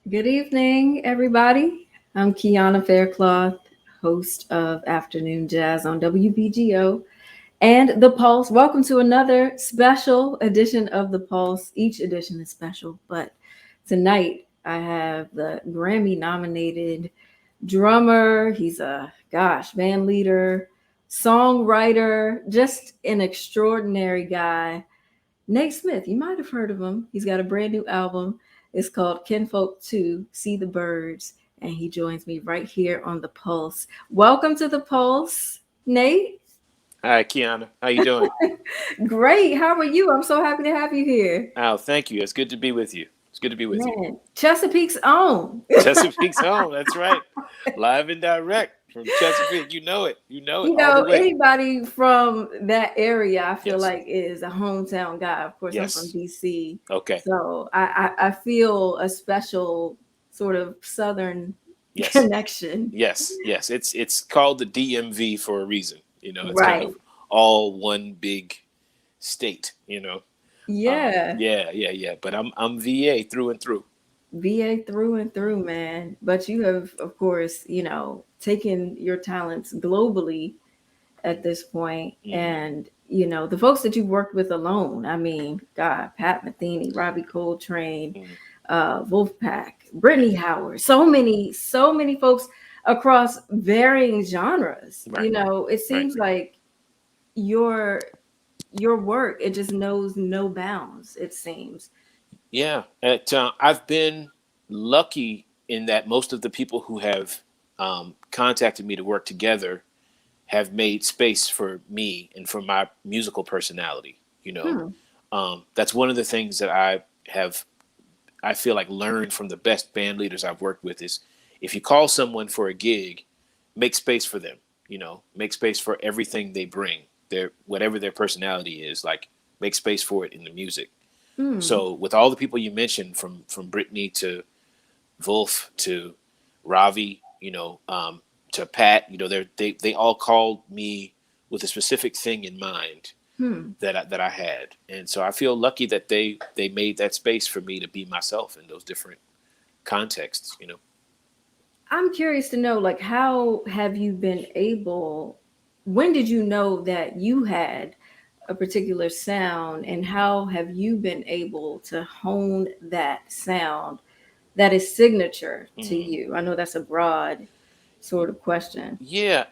Good evening, everybody. I'm Keanna Faircloth, host of Afternoon Jazz on WBGO and The Pulse. Welcome to another special edition of The Pulse. Each edition is special, but tonight I have the Grammy nominated drummer. He's a band leader, songwriter, just an extraordinary guy. Nate Smith, you might have heard of him. He's got a brand new album. It's called Kinfolk 2, See the Birds. And he joins me right here on The Pulse. Welcome to The Pulse, Nate. Hi, Keanna. How you doing? Great. How are you? I'm so happy to have you here. Oh, thank you. It's good to be with you. It's good to be with you. Man, Chesapeake's own. Chesapeake's home. That's right. Live and direct from Chesapeake. You know it. You know it You all the know, way. anybody from that area, I feel Yes. like is a hometown guy. Of course, I'm from Yes. DC. Okay. So I feel a special sort of Southern Yes. connection. Yes. Yes. It's called the DMV for a reason. It's kind Right. of all one big state. Yeah. Yeah. But I'm VA through and through. VA through and through, man. But you have, of course, taken your talents globally at this point. Hmm. And, the folks that you've worked with alone, I mean, God, Pat Metheny, Robbie Coltrane, Hmm. Wolfpack, Brittany Howard, so many folks across varying genres. Right. It Right. seems like your your work, it just knows no bounds, it seems. Yeah, I've been lucky in that most of the people who have contacted me to work together have made space for me and for my musical personality. Hmm. That's one of the things that I feel like learned from the best band leaders I've worked with is if you call someone for a gig, make space for them. Make space for everything they bring, their whatever their personality is. Like make space for it in the music. Hmm. So with all the people you mentioned, from Brittany to Wolf to Ravi, to Pat, they all called me with a specific thing in mind Hmm. that I had, and so I feel lucky that they made that space for me to be myself in those different contexts. I'm curious to know, like, how have you been able, when did you know that you had a particular sound, and how have you been able to hone that sound that is signature to Hmm. you? I know that's a broad sort of question. Yeah,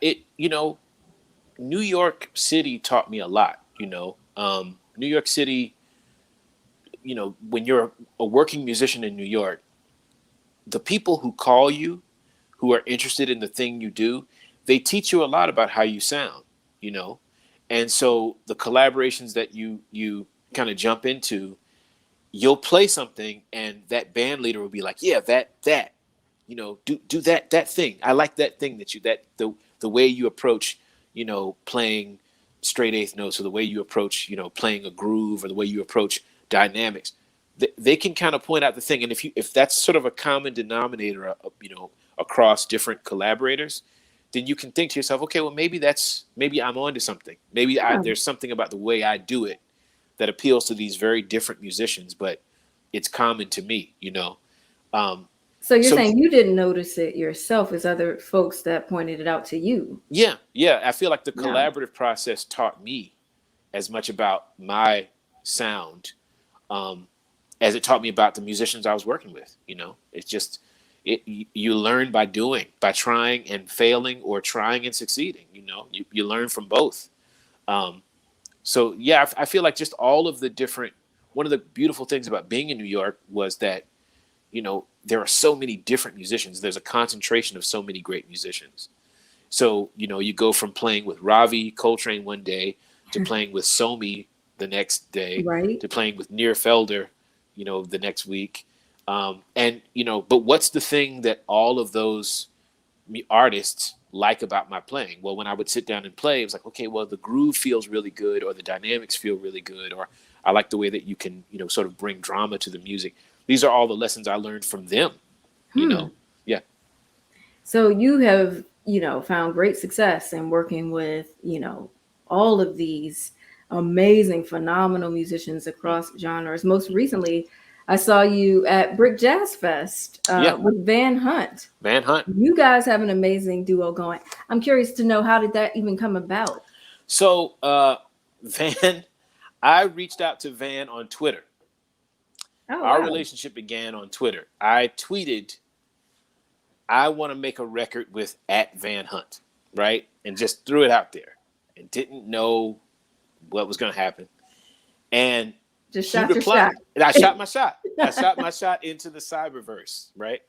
New York City taught me a lot. New York City, when you're a working musician in New York, the people who call you, who are interested in the thing you do, they teach you a lot about how you sound, you know? And so the collaborations that you kind of jump into, you'll play something and that band leader will be like, yeah, that, do that thing. I like that thing that the way you approach, playing straight eighth notes, or the way you approach, playing a groove, or the way you approach dynamics. They can kind of point out the thing. And if that's sort of a common denominator, across different collaborators, then you can think to yourself, okay, well, maybe I'm onto something. Maybe Yeah. there's something about the way I do it that appeals to these very different musicians, but it's common to me. Um, So you're so saying you didn't notice it yourself, as other folks that pointed it out to you? yeah, I feel like the Yeah. collaborative process taught me as much about my sound um, as it taught me about the musicians I was working with. It's just you learn by doing, by trying and failing, or trying and succeeding. You learn from both. Um, so yeah, I feel like just all of the different. One of the beautiful things about being in New York was that there are so many different musicians. There's a concentration of so many great musicians. So, you go from playing with Ravi Coltrane one day to playing with Somi the next day Right? to playing with Nir Felder, the next week. But what's the thing that all of those artists like about my playing? Well, when I would sit down and play, it was like, okay, well, the groove feels really good, or the dynamics feel really good, or I like the way that you can, sort of bring drama to the music. These are all the lessons I learned from them, you Hmm. know? Yeah. So you have, found great success in working with, all of these amazing, phenomenal musicians across genres. Most recently, I saw you at Brick Jazz Fest Yeah, with Van Hunt. Van Hunt. You guys have an amazing duo going. I'm curious to know, how did that even come about? So Van, I reached out to Van on Twitter. Oh, Our wow. relationship began on Twitter. I tweeted, I want to make a record with at Van Hunt, right? And just threw it out there and didn't know what was going to happen. And Just he shot your replied, shot. and I shot my shot. I shot my shot into the cyberverse, right?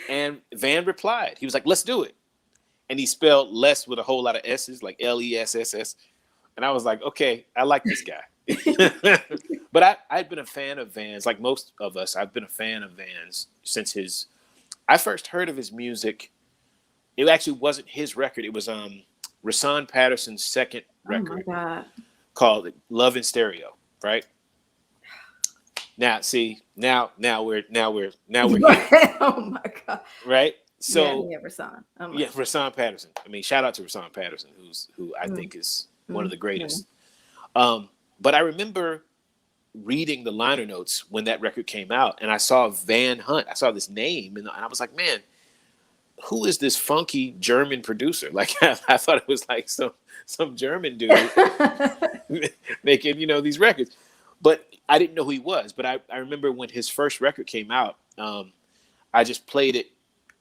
And Van replied. He was like, let's do it. And he spelled less with a whole lot of S's, like Less. And I was like, okay, I like this guy. But I'd been a fan of Van's, like most of us. I've been a fan of Van's since I first heard of his music. It actually wasn't his record. It was Rasan Patterson's second record called Love in Stereo, right? Now, see, now we're here. Oh my God. Right? So yeah, Rasan. Yeah, Rasan Patterson. I mean, shout out to Rasan Patterson, who I think is one of the greatest. But I remember reading the liner notes when that record came out, and I saw Van Hunt. I saw this name, and I was like, man, who is this funky German producer? Like, I thought it was like some German dude making, these records. But I didn't know who he was. But I remember when his first record came out, I just played it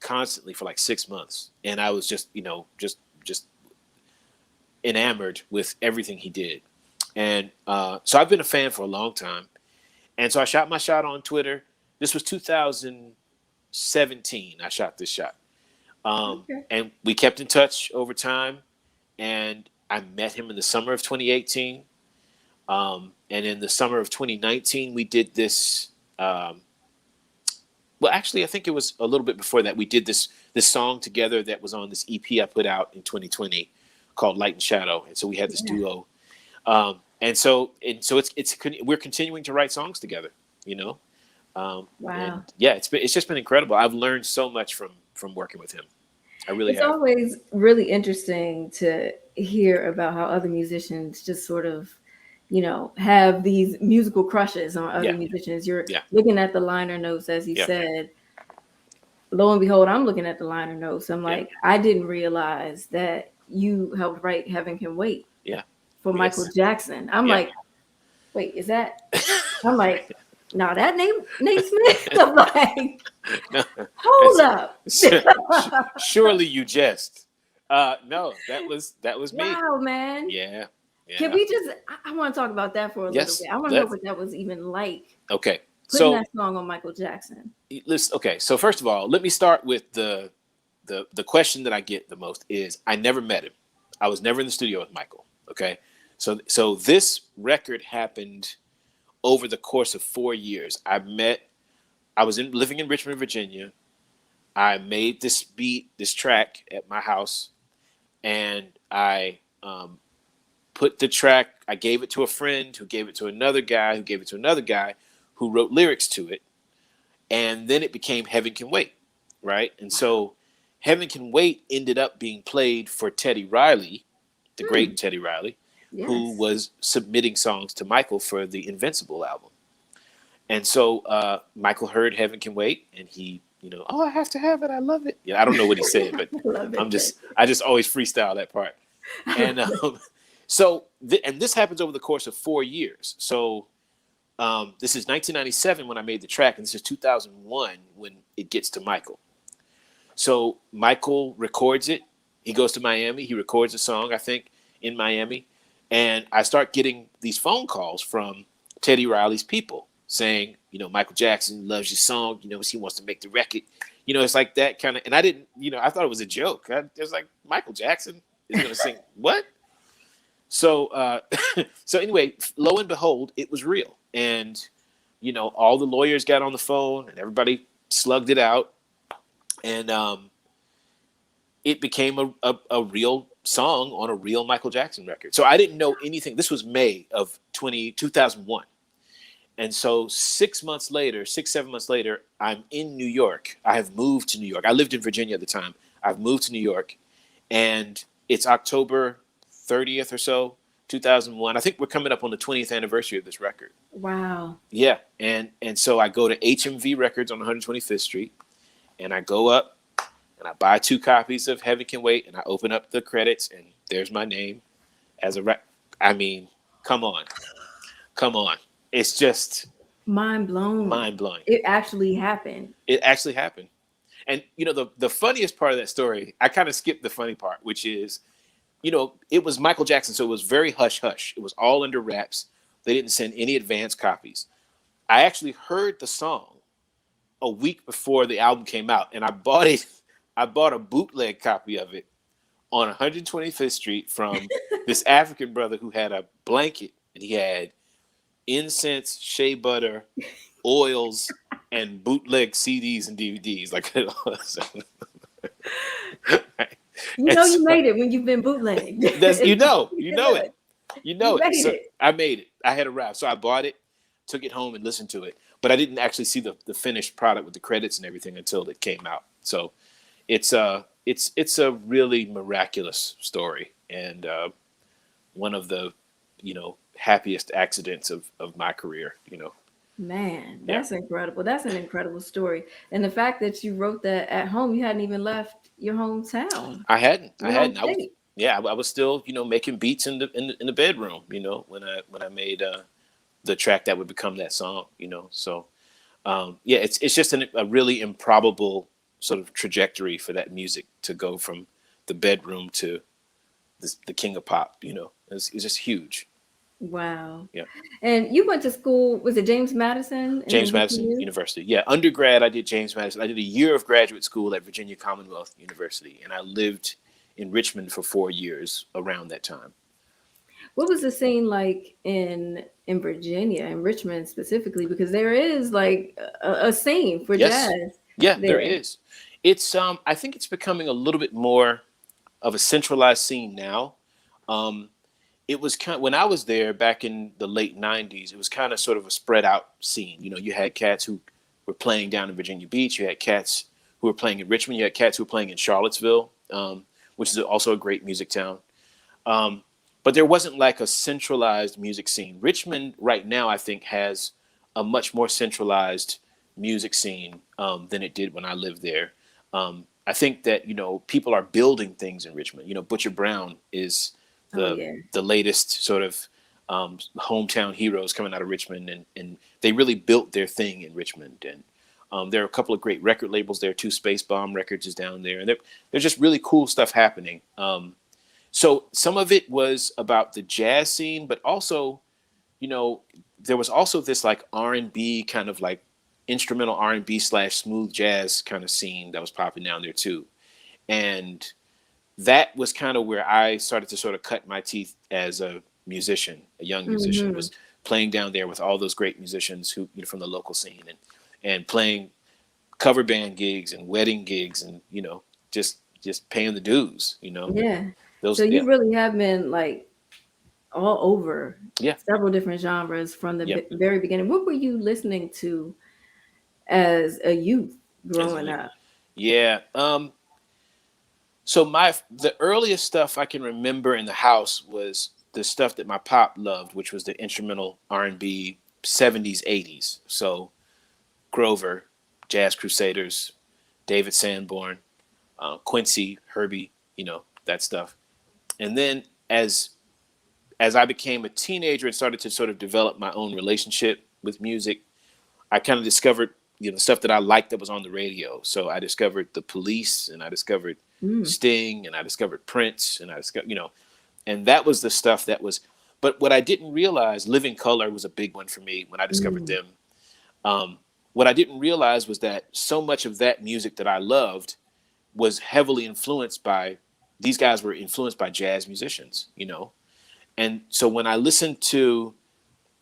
constantly for like 6 months. And I was just enamored with everything he did. And so I've been a fan for a long time. And so I shot my shot on Twitter. This was 2017. I shot this shot. And we kept in touch over time. And I met him in the summer of 2018. And in the summer of 2019, we did this. Well, actually, I think it was a little bit before that. We did this song together that was on this EP I put out in 2020 called Light and Shadow. And so we had this duo. And so we're continuing to write songs together, Wow. And it's just been incredible. I've learned so much from working with him. I really have. It's always really interesting to hear about how other musicians just sort of, have these musical crushes on other musicians. You're looking at the liner notes, as you said. Lo and behold, I'm looking at the liner notes. I'm like, I didn't realize that you helped write Heaven Can Wait. For Michael Jackson. I'm like, wait, is that? I'm like, no, that Nate Smith. I'm like, hold up. Surely you jest. No, that was me. Wow, man. Yeah. Can we just? I want to talk about that for a little bit. I want to know what that was even like. Okay. Putting that song on Michael Jackson. Okay. So first of all, let me start with the question that I get the most is I never met him. I was never in the studio with Michael. Okay. So this record happened over the course of 4 years. I was living in Richmond, Virginia. I made this track at my house, and I put the track, I gave it to a friend who gave it to another guy, who gave it to another guy who wrote lyrics to it. And then it became Heaven Can Wait, right? And so Heaven Can Wait ended up being played for Teddy Riley, the great Teddy Riley, who was submitting songs to Michael for the Invincible album. And so Michael heard Heaven Can Wait, and he, oh, I have to have it. I love it. I don't know what he said, but I just always freestyle that part. And and this happens over the course of 4 years. So this is 1997 when I made the track, and this is 2001 when it gets to Michael. So Michael records it. He goes to Miami. He records a song, I think, in Miami. And I start getting these phone calls from Teddy Riley's people saying, Michael Jackson loves your song. He wants to make the record. It's like that kind of, and I didn't, I thought it was a joke. It was like, Michael Jackson is going to sing what? So, so anyway, lo and behold, it was real. And, all the lawyers got on the phone and everybody slugged it out. And it became a real song on a real Michael Jackson record. So I didn't know anything. This was May of 2001. And so 7 months later, I'm in New York. I have moved to New York. I lived in Virginia at the time. I've moved to New York, and it's October 30th or so, 2001. I think we're coming up on the 20th anniversary of this record. Wow. Yeah, and so I go to HMV Records on 125th Street, and I go up and I buy 2 copies of Heaven Can Wait, and I open up the credits, and there's my name as a I mean, come on, come on. It's just Mind blown. mind blowing. It actually happened. It actually happened. And the funniest part of that story, I kind of skipped the funny part, which is, it was Michael Jackson, so it was very hush hush. It was all under wraps. They didn't send any advance copies. I actually heard the song a week before the album came out, and I bought it. I bought a bootleg copy of it on 125th Street from this African brother who had a blanket, and he had incense, shea butter, oils, and bootleg CDs and DVDs. Like, you made it when you've been bootlegged. That's, you know it. So It. I made it. I had arrived. So I bought it, took it home, and listened to it. But I didn't actually see the finished product with the credits and everything until it came out. So it's a really miraculous story, and one of the happiest accidents of my career. Man, that's incredible. That's an incredible story. And the fact that you wrote that at home, you hadn't even left your hometown. I hadn't. I was still, making beats in the bedroom, when I made the track that would become that song, So it's just a really improbable sort of trajectory for that music to go from the bedroom to the king of pop, It's just huge. Wow. Yeah. And you went to school, was it James Madison? James Madison University. Yeah. Undergrad, I did James Madison. I did a year of graduate school at Virginia Commonwealth University, and I lived in Richmond for 4 years around that time. What was the scene like in Virginia, in Richmond specifically? Because there is like a scene for jazz. Yeah, there is. It's I think it's becoming a little bit more of a centralized scene now. It was when I was there back in the late 90s, it was kind of sort of a spread out scene. You had cats who were playing down in Virginia Beach. You had cats who were playing in Richmond. You had cats who were playing in Charlottesville, which is also a great music town. But there wasn't like a centralized music scene. Richmond right now, I think, has a much more centralized music scene than it did when I lived there. I think that, people are building things in Richmond. Butcher Brown is the latest sort of hometown heroes coming out of Richmond, and they really built their thing in Richmond. And there are a couple of great record labels there too. Space Bomb Records is down there, and there's just really cool stuff happening. So some of it was about the jazz scene, but also, there was also this like R&B kind of like instrumental R&B / smooth jazz kind of scene that was popping down there too. And that was kind of where I started to sort of cut my teeth as a musician, a young musician, was playing down there with all those great musicians who, from the local scene, and playing cover band gigs and wedding gigs, and, just paying the dues, Yeah. So you really have been like all over several different genres from the very beginning. What were you listening to as a youth growing up? Yeah. So the earliest stuff I can remember in the house was the stuff that my pop loved, which was the instrumental R&B 70s, 80s. So Grover, Jazz Crusaders, David Sanborn, Quincy, Herbie, that stuff. And then as I became a teenager and started to sort of develop my own relationship with music, I kind of discovered, stuff that I liked that was on the radio. So I discovered the Police, and I discovered Sting, and I discovered Prince, and I discovered, and that was the stuff that was. But what I didn't realize, Living Color was a big one for me when I discovered them. What I didn't realize was that so much of that music that I loved was heavily influenced by, these guys were influenced by jazz musicians, And so when I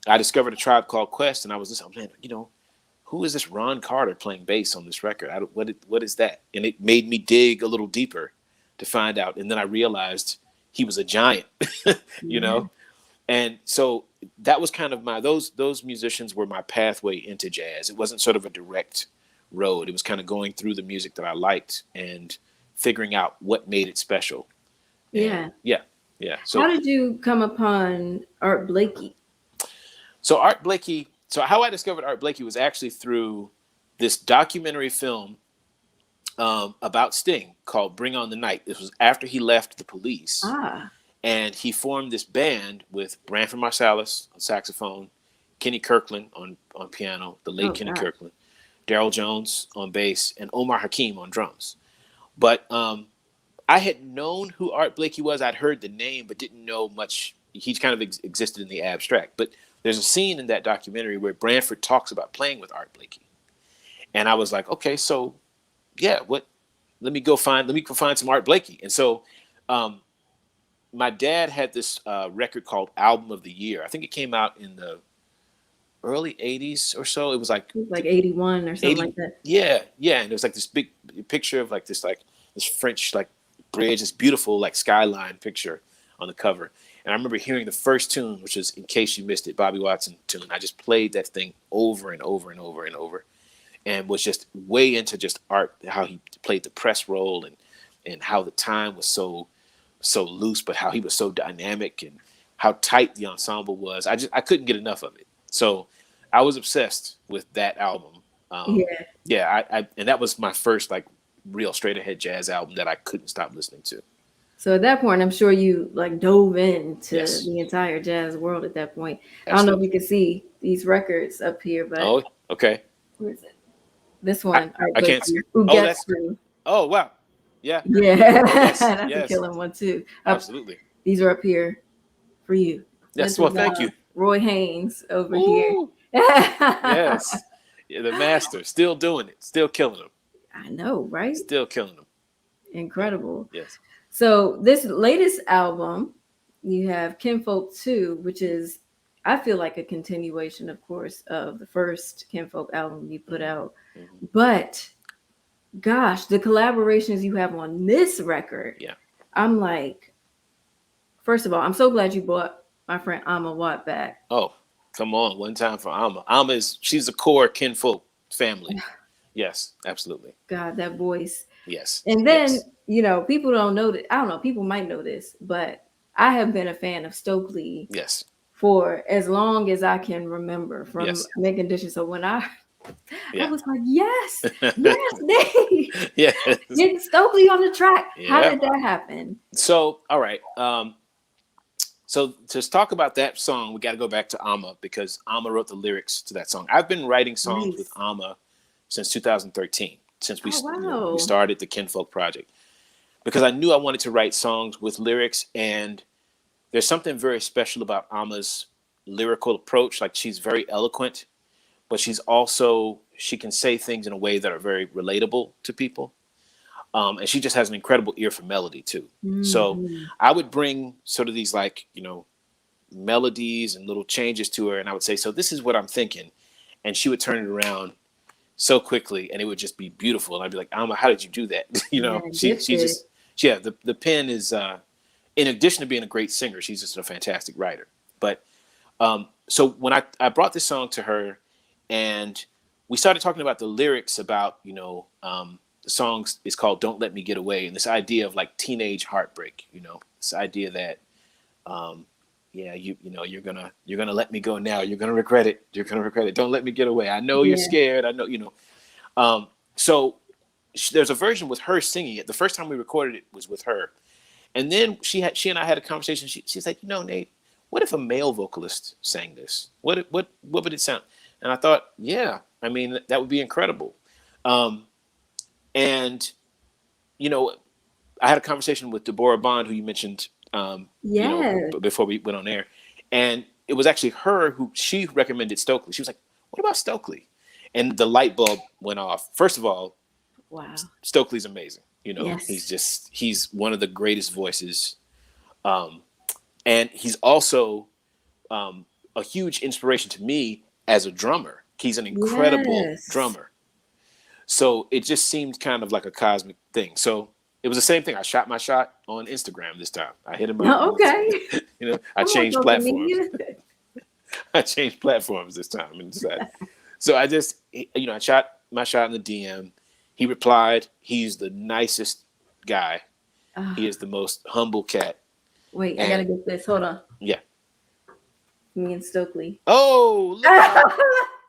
I discovered A Tribe Called Quest, and I was listening, who is this Ron Carter playing bass on this record? What is that? And it made me dig a little deeper to find out. And then I realized he was a giant, And so that was kind of those musicians were my pathway into jazz. It wasn't sort of a direct road. It was kind of going through the music that I liked and figuring out what made it special. Yeah. Yeah. Yeah. How did you come upon Art Blakey? So Art Blakey. So how I discovered Art Blakey was actually through this documentary film about Sting called "Bring On the Night." This was after he left the Police, Ah, and he formed this band with Branford Marsalis on saxophone, Kenny Kirkland on piano, the late oh Kenny God. Kirkland, Daryl Jones on bass, and Omar Hakim on drums. But I had known who Art Blakey was. I'd heard the name, but didn't know much. He kind of existed in the abstract. But there's a scene in that documentary where Branford talks about playing with Art Blakey, and I was like, okay, so yeah, what? Let me go find some Art Blakey. And so, um, my dad had this record called Album of the Year. I think it came out in the early '80s or so. It was like It was like 81 or something 80, like that. yeah, yeah. And it was like this big picture of like this French like bridge, this beautiful like skyline picture on the cover. And I remember hearing the first tune, which is "In Case You Missed It," Bobby Watson tune. I just played that thing over and over and over and over, and was just way into just Art, how he played the press roll, and how the time was so loose, but how he was so dynamic and how tight the ensemble was. I couldn't get enough of it. So I was obsessed with that album. Yeah. Yeah, I and that was my first like real straight ahead jazz album that I couldn't stop listening to. So at that point, I'm sure you like dove into Yes, the entire jazz world at that point. I don't know if absolutely. you can see these records up here, but Oh, okay. where is it? This I, one, Art I can't. Blakey, Oh, Who oh, Gets that's. Through. Oh, wow. Yeah. Yeah, Yes. that's a Yes. killing one too. Absolutely. These are up here for you. Yes. This Well, is thank you. Roy Haynes over here. Ooh. I Yes. Yeah, the master, still doing it, still killing them, know, right? still killing them. Yeah. Incredible. Yes. So this latest album, you have Kinfolk 2, which is I feel like a continuation, of course, of the first Kinfolk album you put Hmm. out. Hmm. But gosh, the collaborations you have on this record, Yeah. I'm like, first of all, I'm so glad you brought my friend Amma Watt back. Oh, come on. One time for Alma. Alma is she's a core kinfolk family. Yes, absolutely. God, that voice. Yes. And then, Yes. people don't know that. I don't know, people might know this, but I have been a fan of Stokely Yes. for as long as I can remember from Yes. making dishes. So when I Yeah. was like, yes, yes, they Yes. getting Stokely on the track. How Yeah. did that happen? So, all right. So to talk about that song, we got to go back to Amma because Amma wrote the lyrics to that song. I've been writing songs with Nice. Amma since 2013, since Oh we wow. started the Kinfolk project, because I knew I wanted to write songs with lyrics, and there's something very special about Amma's lyrical approach. Like she's very eloquent, but she can say things in a way that are very relatable to people. And she just has an incredible ear for melody too. So Mhm. I would bring sort of these like melodies and little changes to her, and I would say, "So this is what I'm thinking," and she would turn it around so quickly, and it would just be beautiful. And I'd be like, "Alma, how did you do that?" Man, She gifted. just yeah. The pen is in addition to being a great singer, she's just a fantastic writer. But so when I brought this song to her, and we started talking about the lyrics about the song is called "Don't Let Me Get Away," and this idea of like teenage heartbreak. This idea that yeah, you're gonna let me go now. You're gonna regret it. You're gonna regret it. Don't let me get away. I know you're Yeah. scared. I know. So there's a version with her singing it. The first time we recorded it was with her, and then she and I had a conversation. She's like, Nate, what if a male vocalist sang this? What would it sound? And I thought, yeah, I mean that would be incredible. Um, and you know, I had a conversation with Deborah Bond, who you mentioned, Yes. before we went on air, and it was actually her who she recommended Stokely. She was like, "What about Stokely?" And the light bulb went off. First of all, Wow. Stokely's amazing. Yes. He's one of the greatest voices, um, and he's also a huge inspiration to me as a drummer. He's an incredible Yes. drummer. So it just seemed kind of like a cosmic thing. So it was the same thing. I shot my shot on Instagram this time. I hit him up. Oh, okay. I Come on, changed social platforms. media. I changed platforms this time and decided. So I just, I shot my shot in the DM. He replied. He's the nicest guy. He Ah, is the most humble cat. Wait, I gotta And get this. Hold on. yeah. Me and Stokely. Oh, look out.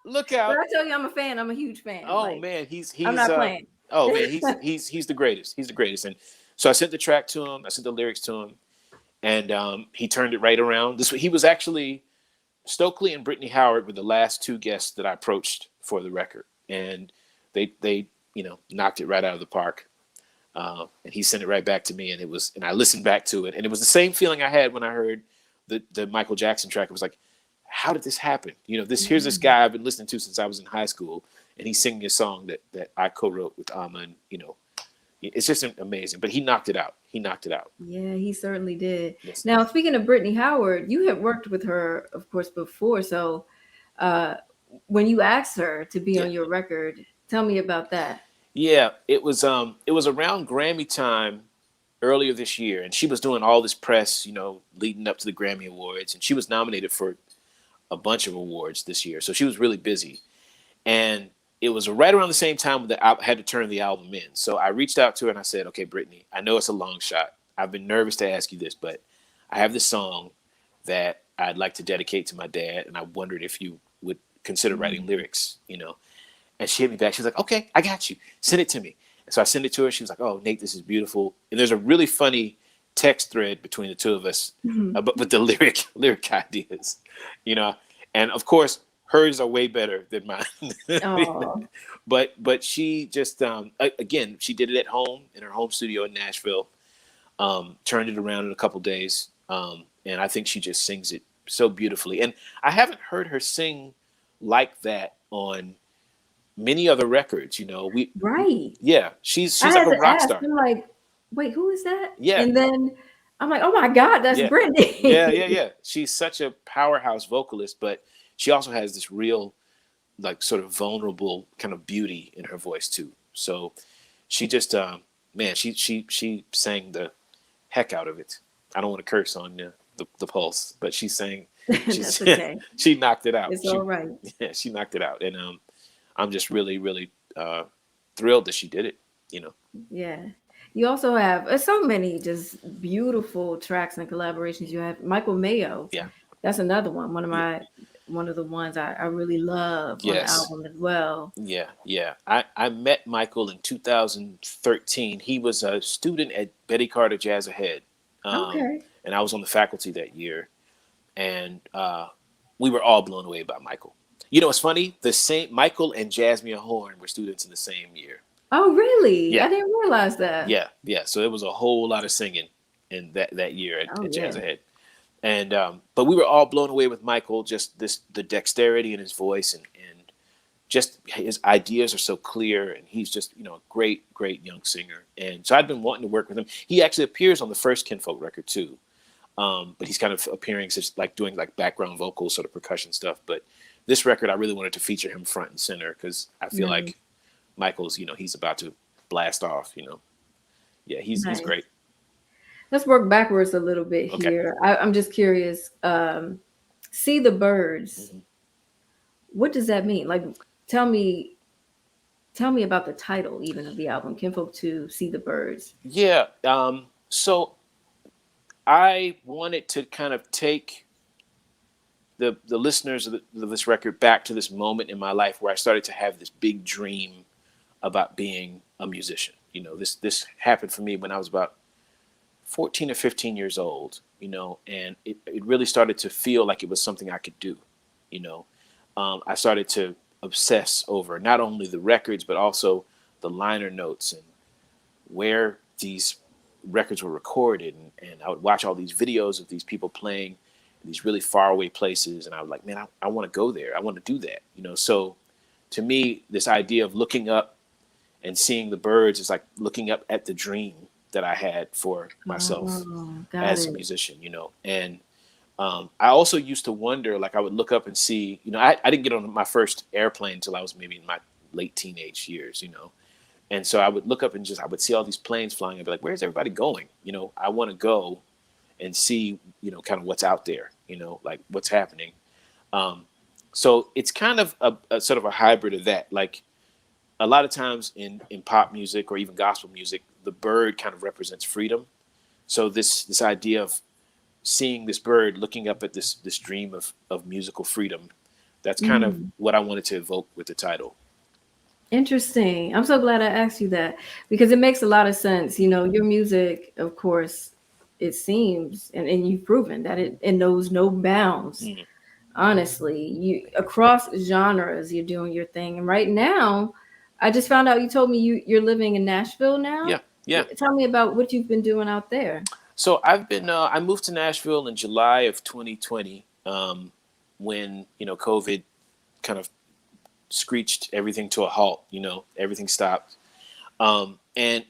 Look But out. I tell you, I'm a fan. I'm a huge fan. Oh Like, man, I'm not playing. oh man, he's the greatest. He's the greatest. And so I sent the track to him. I sent the lyrics to him, and he turned it right around. He was actually Stokely and Brittany Howard were the last two guests that I approached for the record, and they knocked it right out of the park. And he sent it right back to me, and I listened back to it, and it was the same feeling I had when I heard the Michael Jackson track. It was like, how did this happen? Here's this guy I've been listening to since I was in high school, and he's singing a song that I co-wrote with Amma, and it's just amazing. But he knocked it out. He knocked it out. Yeah, he certainly did. Yes. Now, speaking of Brittany Howard, you had worked with her, of course, before. So, when you asked her to be on your record, tell me about that. Yeah, it was around Grammy time earlier this year, and she was doing all this press, leading up to the Grammy Awards, and she was nominated for a bunch of awards this year. So she was really busy. And it was right around the same time that I had to turn the album in. So I reached out to her and I said, okay, Brittany, I know it's a long shot. I've been nervous to ask you this, but I have this song that I'd like to dedicate to my dad. And I wondered if you would consider writing lyrics, And she hit me back. She was like, okay, I got you. Send it to me. And so I sent it to her. She was like, oh, Nate, this is beautiful. And there's a really funny text thread between the two of us with the lyric ideas, And of course, hers are way better than mine. But she just again, she did it at home in her home studio in Nashville. Turned it around in a couple days, and I think she just sings it so beautifully. And I haven't heard her sing like that on many other records. She's like a rock star. I'm like, wait, who is that? Yeah, and then I'm like, oh my God, that's Brittany. Yeah. She's such a powerhouse vocalist, but she also has this real, like, sort of vulnerable kind of beauty in her voice too. So she just, she sang the heck out of it. I don't want to curse on the Pulse, but she sang. That's okay. She knocked it out. It's all right. Yeah, she knocked it out, and I'm just really, really thrilled that she did it. Yeah. You also have so many just beautiful tracks and collaborations. You have Michael Mayo. Yeah. That's another one. One of the ones I really love on the album as well. Yeah. I met Michael in 2013. He was a student at Betty Carter Jazz Ahead. Okay. And I was on the faculty that year. And we were all blown away by Michael. It's funny. The same Michael and Jasmine Horn were students in the same year. Oh, really? Yeah. I didn't realize that. Yeah. So it was a whole lot of singing in that year at Jazz Ahead. And but we were all blown away with Michael, just the dexterity in his voice, and just his ideas are so clear, and he's just a great young singer. And so I'd been wanting to work with him. He actually appears on the first Kinfolk record too, but he's kind of appearing just like doing like background vocals, sort of percussion stuff. But this record, I really wanted to feature him front and center because I feel like Michael's he's about to blast off. Yeah, he's great. Let's work backwards a little bit here. I'm just curious. See the Birds. Mm-hmm. What does that mean? Like, tell me about the title even of the album, Kinfolk 2, See the Birds. Yeah. So I wanted to kind of take the listeners of this record back to this moment in my life where I started to have this big dream about being a musician. This happened for me when I was about 14 or 15 years old, and it really started to feel like it was something I could do. I started to obsess over not only the records, but also the liner notes and where these records were recorded. And I would watch all these videos of these people playing in these really far away places. And I was like, man, I want to go there. I want to do that. So to me, this idea of looking up and seeing the birds is like looking up at the dream that I had for myself as a musician, and I also used to wonder, like I would look up and see, I didn't get on my first airplane until I was maybe in my late teenage years, and so I would look up and I would see all these planes flying and be like, where's everybody going? I want to go and see, kind of what's out there, like what's happening. So it's kind of a sort of a hybrid of that. Like a lot of times in pop music or even gospel music, the bird kind of represents freedom. So this idea of seeing this bird looking up at this dream of musical freedom. That's kind of Mm. what I wanted to evoke with the title. Interesting. I'm so glad I asked you that because it makes a lot of sense. Your music, of course, it seems, and you've proven that it knows no bounds. Mm. Honestly, you across genres, you're doing your thing. And right now, I just found out you told me you're living in Nashville now. Yeah, yeah. Tell me about what you've been doing out there. So I've been I moved to Nashville in July of 2020, when COVID kind of screeched everything to a halt. Everything stopped, and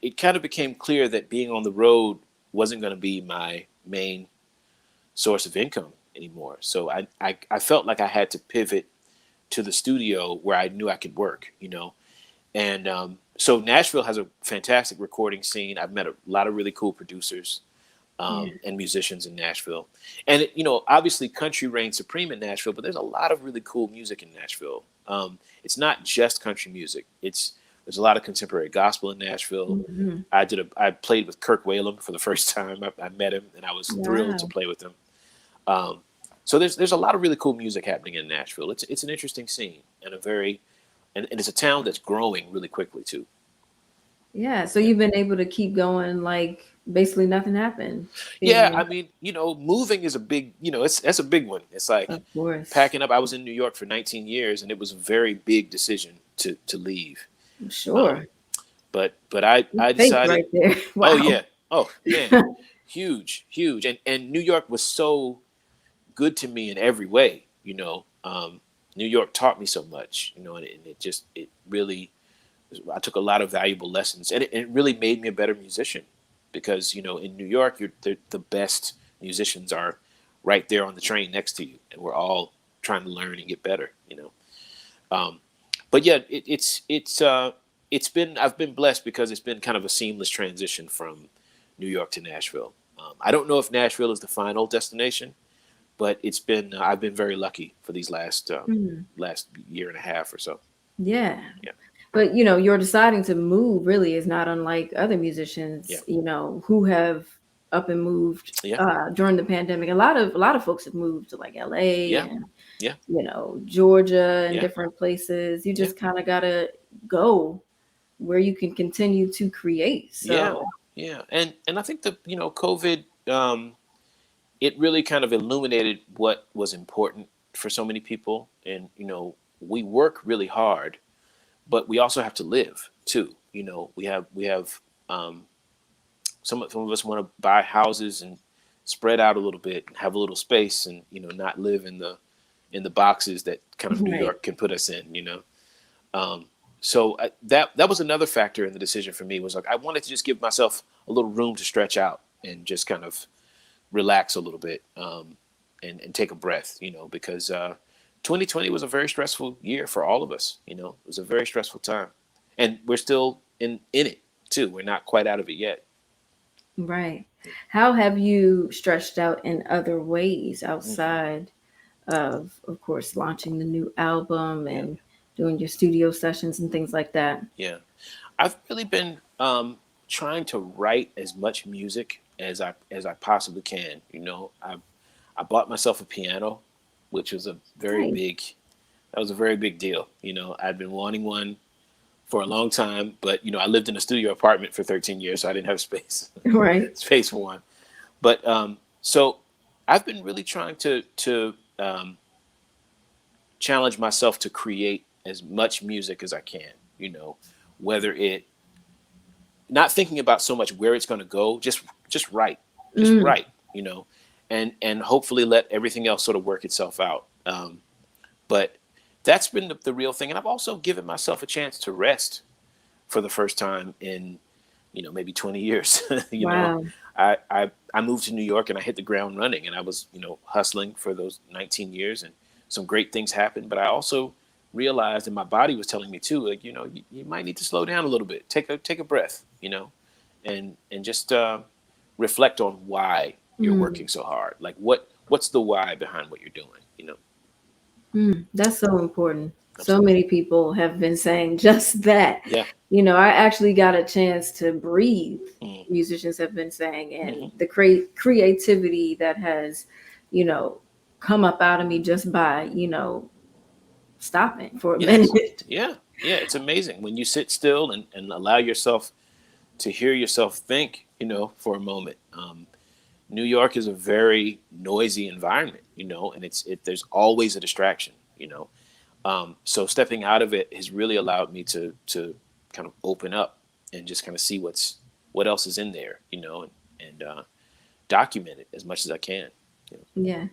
it kind of became clear that being on the road wasn't going to be my main source of income anymore. So I felt like I had to pivot to the studio where I knew I could work. And so Nashville has a fantastic recording scene. I've met a lot of really cool producers, Yeah. and musicians in Nashville. And obviously country reigns supreme in Nashville, but there's a lot of really cool music in Nashville. It's not just country music. There's a lot of contemporary gospel in Nashville. Hmm. I played with Kirk Whalum for the first time. I met him, and I was thrilled to Wow. play with him. Um, so there's a lot of really cool music happening in Nashville. It's an interesting scene, and and it's a town that's growing really quickly too. Yeah. So Yeah. you've been able to keep going, like basically nothing happened. Yeah, Being I in, mean, moving is a big, that's a big one. It's like of course. packing up. I was in New York for 19 years, and it was a very big decision to leave. I'm Um, sure. but I Faith decided. right there. Oh Wow. yeah. Oh man, huge, huge. And New York was so good to me in every way. New York taught me so much. And it really, I took a lot of valuable lessons, and it really made me a better musician because in New York, the best musicians are right there on the train next to you, and we're all trying to learn and get better. Um, but yeah, it's been I've been blessed because it's been kind of a seamless transition from New York to Nashville. I don't know if Nashville is the final destination, but I've been very lucky for these Mm. last year and a half or so. Yeah. Yeah, But you're deciding to move really is not unlike other musicians, yeah, who have up and moved yeah, during the pandemic. A lot of folks have moved to like LA yeah, and yeah, Georgia and yeah, different places. You yeah. just kind of gotta go where you can continue to create. Yeah, So yeah, and I think the COVID, it really kind of illuminated what was important for so many people, and we work really hard, but we also have to live too. We have some of us want to buy houses and spread out a little bit and have a little space, and not live in the boxes that kind of New right. York can put us in. Um, so that was another factor in the decision for me, was like I wanted to just give myself a little room to stretch out and just kind of relax a little bit, and take a breath, because 2020 was a very stressful year for all of us. It was a very stressful time, and we're still in it too. We're not quite out of it yet. Right. How have you stretched out in other ways Hmm. outside of course, launching the new album Yeah, and doing your studio sessions and things like that? yeah. I've really been trying to write as much music as I possibly can. I bought myself a piano, which was a very Nice. big that was a very big deal. I'd been wanting one for a long time, but I lived in a studio apartment for 13 years, so I didn't have space Right. space for one. But so I've been really trying to challenge myself to create as much music as I can. Whether it not thinking about so much where it's going to go, just write, just Mm, write. And hopefully let everything else sort of work itself out. But that's been the real thing, and I've also given myself a chance to rest for the first time in maybe 20 years. wow. I moved to New York and I hit the ground running, and I was hustling for those 19 years, and some great things happened. But I also realized, and my body was telling me too, like you might need to slow down a little bit, take a breath, and just reflect on why you're Mm, working so hard. Like what's the why behind what you're doing? that's so important. So many people have been saying just that. Yeah. I actually got a chance to breathe. Mm. Musicians have been saying, and Hmm. the creativity that has, you know, come up out of me just by, stopping for a Yes. minute. Yeah. Yeah. It's amazing when you sit still and allow yourself to hear yourself think, for a moment. New York is a very noisy environment, and there's always a distraction, So stepping out of it has really allowed me to kind of open up and just kind of see what else is in there, and document it as much as I can. Yeah.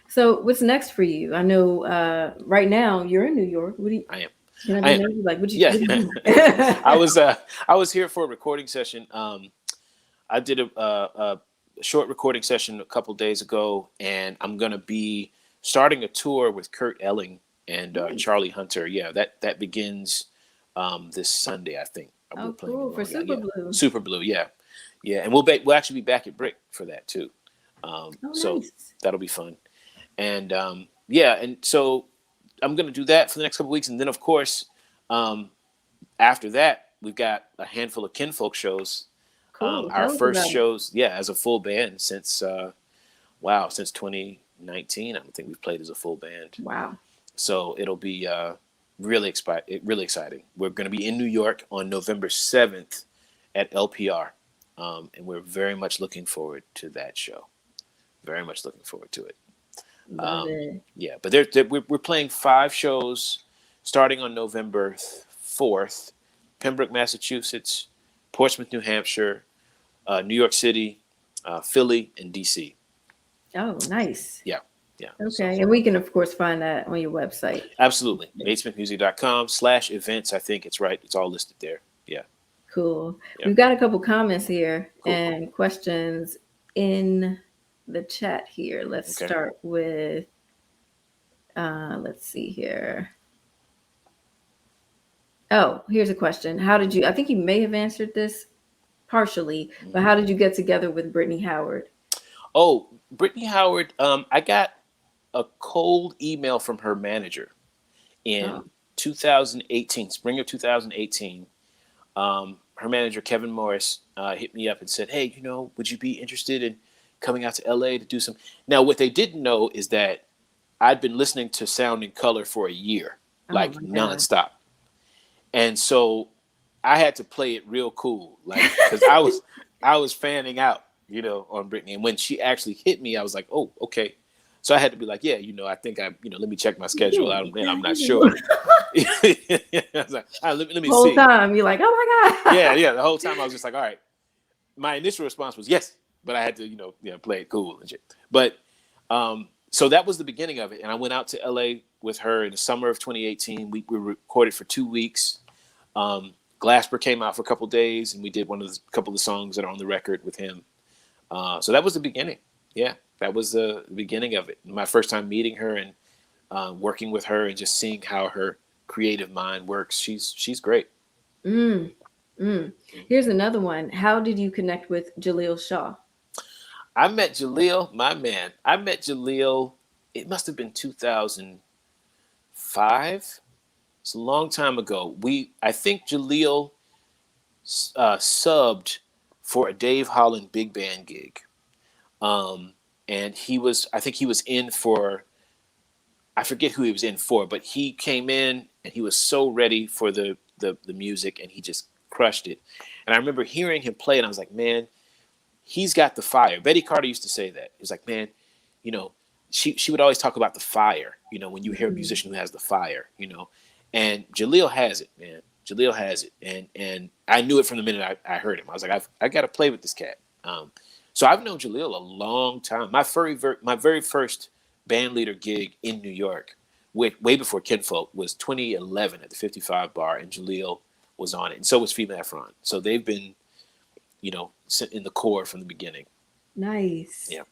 So what's next for you? I know right now you're in New York. What do you I am. can I I be am. nosy? Like Yeah. what do you I do? was I was here for a recording session. I did a short recording session a couple days ago, and I'm gonna be starting a tour with Kurt Elling and Nice. Charlie Hunter. Yeah, that begins this Sunday, I think. We're Oh, playing in cool. For Long Island. Super Yeah, Blue. Super Blue. Yeah, yeah, and we'll actually be back at Brick for that too. Oh, So nice. that'll be fun. And yeah, and so I'm gonna do that for the next couple weeks, and then of course, um, after that, we've got a handful of Kinfolk shows. Cool. Our Tell us first about it. shows, yeah, as a full band since since 2019. I don't think we've played as a full band, Wow. so it'll be really exciting. We're going to be in New York on November 7th at LPR, and we're very much looking forward to that show. Very much looking forward to it. Love it. Yeah, but we're playing 5 shows starting on November 4th: Pembroke, Massachusetts, Portsmouth, New Hampshire, New York City, Philly, and DC. Oh, nice. Yeah, yeah. So Okay. And we can of course find that on your website. absolutely, matesmithmusic.com/events. I think it's right. It's all listed there. Yeah, Cool. yeah. We've got a couple comments here Cool. and questions in the chat here. Let's Okay. start with let's see here. Oh, here's a question. How did you I think you may have answered this partially, but Hmm. how did you get together with Brittany Howard? Oh, Brittany Howard. I got a cold email from her manager Oh, in 2018, spring of 2018. Her manager, Kevin Morris, hit me up and said, "Hey, would you be interested in coming out to LA to do some?" Now, what they didn't know is that I'd been listening to Sound in Color for a year, oh like my God. nonstop. And so I had to play it real cool, like, because I was fanning out, on Britney. And when she actually hit me, I was like, oh, okay. So I had to be like, yeah, I think let me check my schedule out, man. I'm not sure. I was like, all right, let me Whole see. time you're like, oh my Yeah, God. yeah. The whole time I was just like, all right. My initial response was yes, but I had to, play it cool and shit. But so that was the beginning of it. And I went out to LA with her in the summer of 2018. We recorded for 2 weeks. Glasper came out for a couple of days, and we did couple of the songs that are on the record with him. So that was the beginning. Yeah, that was the beginning of it. My first time meeting her and working with her and just seeing how her creative mind works. She's great. Mm, mm. Here's another one. How did you connect with Jaleel Shaw? I met Jamil, my man. I met Jamil. It must have been 2005. It's a long time ago. I think Jaleel subbed for a Dave Holland big band gig, um, and I think he was in for. I forget who he was in for, but he came in and he was so ready for the music, and he just crushed it. And I remember hearing him play, and I was like, man, he's got the fire. Betty Carter used to say that. It was like, man, you know, she would always talk about the fire, when you hear a Mhm. musician who has the fire. And Jaleel has it, man. Jaleel has it. And I knew it from the minute I heard him. I was like, I got to play with this cat. So I've known Jaleel a long time. My very first band leader gig in New York, way before Kinfolk, was 2011 at the 55 Bar, and Jaleel was on it. And so was Female Efron. So they've been in the core from the beginning. Nice. Yeah.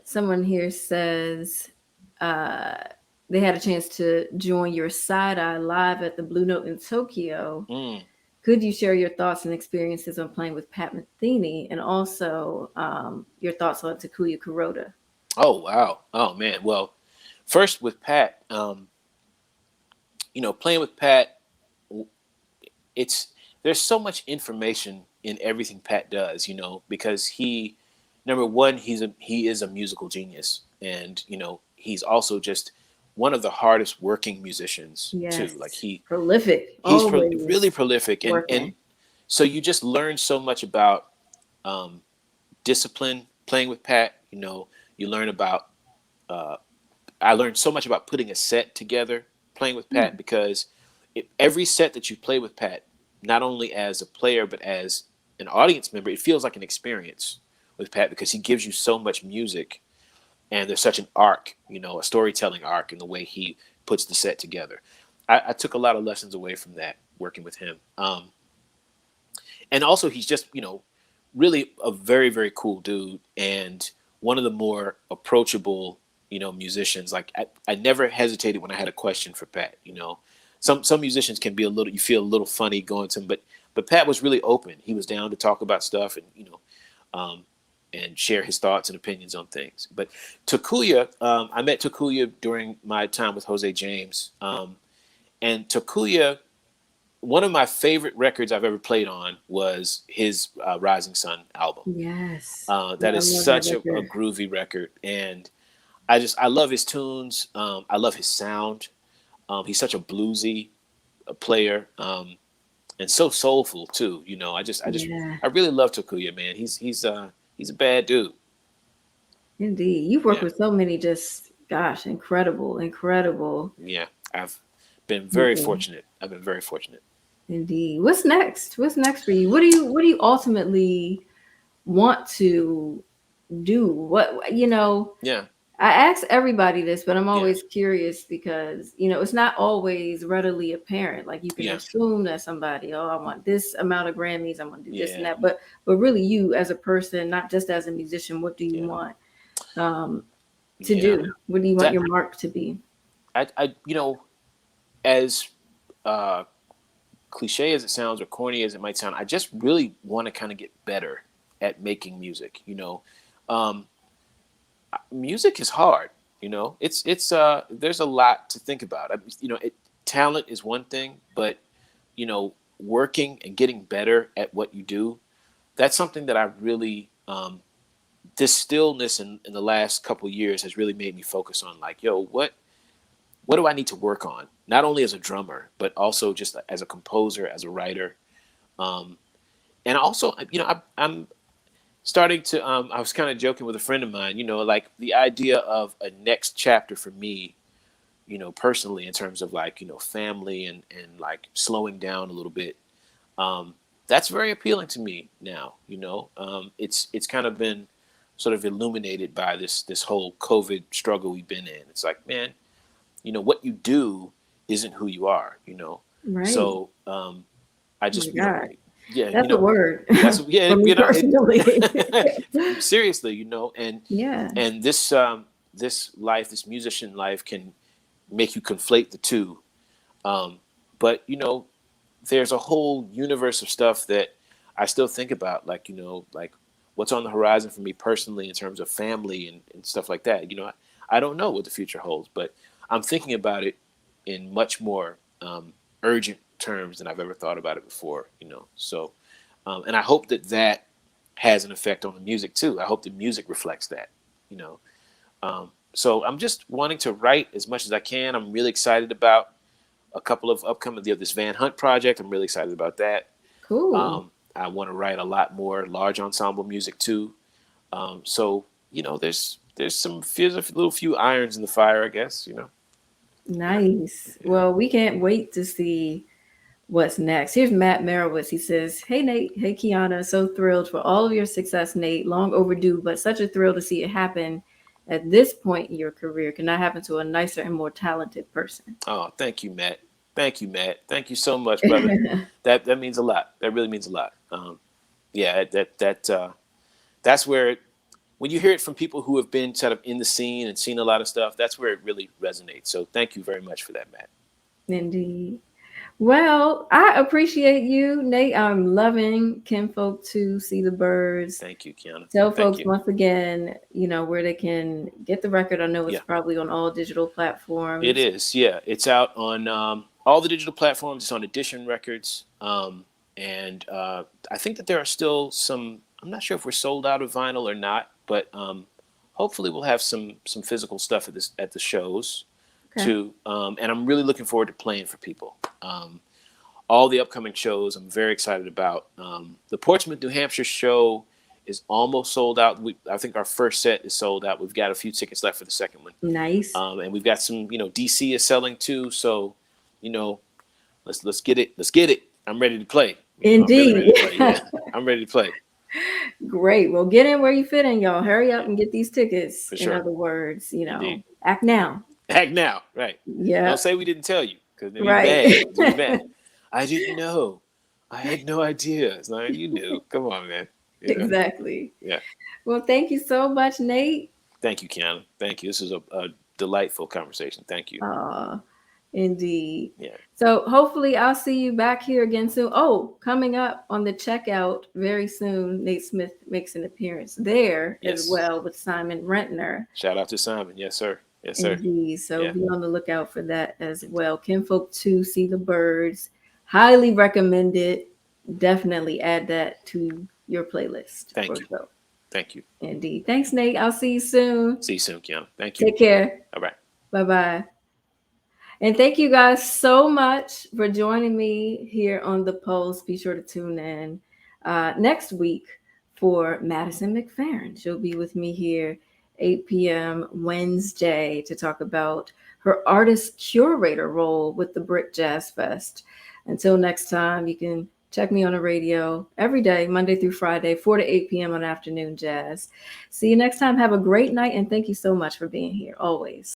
Someone here says uh, they had a chance to join your side eye live at the Blue Note in Tokyo. Mm. Could you share your thoughts and experiences on playing with Pat Metheny and also your thoughts on Takuya Kuroda? Oh wow. Oh man. Well, first with Pat, playing with Pat, it's there's so much information in everything Pat does, because number one, he is a musical genius, and he's also just one of the hardest working musicians too. Like Yes. Prolific. really Always prolific, and working. so you just learn so much about um, discipline playing with Pat. You learn about uh, I learned so much about putting a set together playing with Pat, Hmm. because every set that you play with Pat, not only as a player but as an audience member, it feels like an experience with Pat, because he gives you so much music, and there's such an arc, a storytelling arc in the way he puts the set together. I took a lot of lessons away from that working with him. And also, he's just, really a very, very cool dude, and one of the more approachable, musicians. Like, I never hesitated when I had a question for Pat. Some musicians can be you feel a little funny going to him, but Pat was really open. He was down to talk about stuff, and um, and share his thoughts and opinions on things. But Takuya, I met Takuya during my time with Jose James, and Takuya, one of my favorite records I've ever played on was his Rising Sun album. Yes. That I is love that such a record. groovy record, and I love his tunes. I love his sound. He's such a bluesy player, and so soulful too. Yeah, I really love Takuya, man. He's a bad dude. indeed. You've worked Yeah, with so many just, gosh, incredible, incredible yeah. I've been very people. fortunate. I've been very fortunate. Indeed. What's next? What's next for you? What do you ultimately want to do? Yeah, I ask everybody this, but I'm yeah, always curious because, it's not always readily apparent. Like you can yeah, assume that somebody, oh, I want this amount of Grammys, I'm gonna do this and yeah, that. But really you as a person, not just as a musician, what do you yeah, want um to yeah. do? What do you want That your mark to be? as uh, cliche as it sounds or corny as it might sound, I just really want to kind of get better at making music. Um, Music is hard. There's a lot to think about. Talent is one thing, but working and getting better at what you do, that's something that I really this stillness in the last couple of years has really made me focus on, like, yo, what do I need to work on? Not only as a drummer, but also just as a composer, as a writer. Um, and also, I'm starting to, I was kind of joking with a friend of mine, like the idea of a next chapter for me, personally, in terms of, like, family and like slowing down a little bit. Um, that's very appealing to me now. It's kind of been sort of illuminated by this whole COVID struggle we've been in. It's like, man, what you do isn't who you are. Right. So I Oh my just, God. yeah, That's a word that's, yeah, for me personally. seriously, Yeah. and this musician life can make you conflate the two. But there's a whole universe of stuff that I still think about, like, like what's on the horizon for me personally in terms of family and stuff like that. I don't know what the future holds, but I'm thinking about it in much more urgent terms than I've ever thought about it before. So and I hope that has an effect on the music too. I hope the music reflects that. You know, so I'm just wanting to write as much as I can. I'm really excited about a couple of upcoming, this Van Hunt project. I'm really excited about that. Cool. I want to write a lot more large ensemble music too. So there's a little few irons in the fire, I guess. Yeah, Nice. yeah. Well, we can't wait to see what's next. Here's Matt Merowitz. He says, "Hey Nate, hey Keanna, so thrilled for all of your success, Nate. Long overdue, but such a thrill to see it happen at this point in your career. Cannot happen to a nicer and more talented person." Oh, thank you, Matt. Thank you, Matt. Thank you so much, brother. That means a lot. That really means a lot. Yeah, that's where when you hear it from people who have been sort of in the scene and seen a lot of stuff, that's where it really resonates. So thank you very much for that, Matt. Indeed. Well, I appreciate you, Nate. I'm loving Kinfolk to See the Birds. Thank you, Keanna. Tell Thank folks you. once again, where they can get the record. I know it's Yeah, probably on all digital it platforms. is. Yeah, it's out on. all the digital platforms. It's on Edition Records. And I think that there are still some. I'm not sure if we're sold out of vinyl or not, but hopefully we'll have some physical stuff at the shows too. And I'm really looking forward to playing for people. All the upcoming shows I'm very excited about. The Portsmouth, New Hampshire show is almost sold out. I think our first set is sold out. We've got a few tickets left for the second one. Nice. And we've got some. DC is selling too. So, let's get it. Let's get it. I'm ready to play. Indeed. I'm really ready to play. Yeah, I'm ready to play. Great. Well, get in where you fit in, y'all. Hurry up and get these tickets. For sure. In other words, Indeed. act now. Act now. Right. Yeah. Don't say we didn't tell you, because then right. Be bad. I didn't know. I had no idea. It's not you knew. Come on, man. Exactly. Yeah. Well, thank you so much, Nate. Thank you, Keanna. Thank you. This is a delightful conversation. Thank you. Indeed. Yeah. So hopefully I'll see you back here again soon. Oh, coming up on the checkout very soon, Nate Smith makes an appearance there as well with Simon Rentner. Shout out to Simon. Yes, sir. Yes, sir. Indeed. So be on the lookout for that as well. Kinfolk 2, See the Birds. Highly recommend it. Definitely add that to your playlist. Thank you. Thank you. Indeed. Thanks, Nate. I'll see you soon. See you soon, Keanna. Thank you. Take care. All right. Bye-bye. And thank you guys so much for joining me here on The Pulse. Be sure to tune in next week for Madison McFerrin. She'll be with me here 8 p.m. Wednesday to talk about her artist curator role with the Brit Jazz Fest. Until next time, you can check me on the radio every day, Monday through Friday, 4 to 8 p.m. on Afternoon Jazz. See you next time. Have a great night, and thank you so much for being here, always.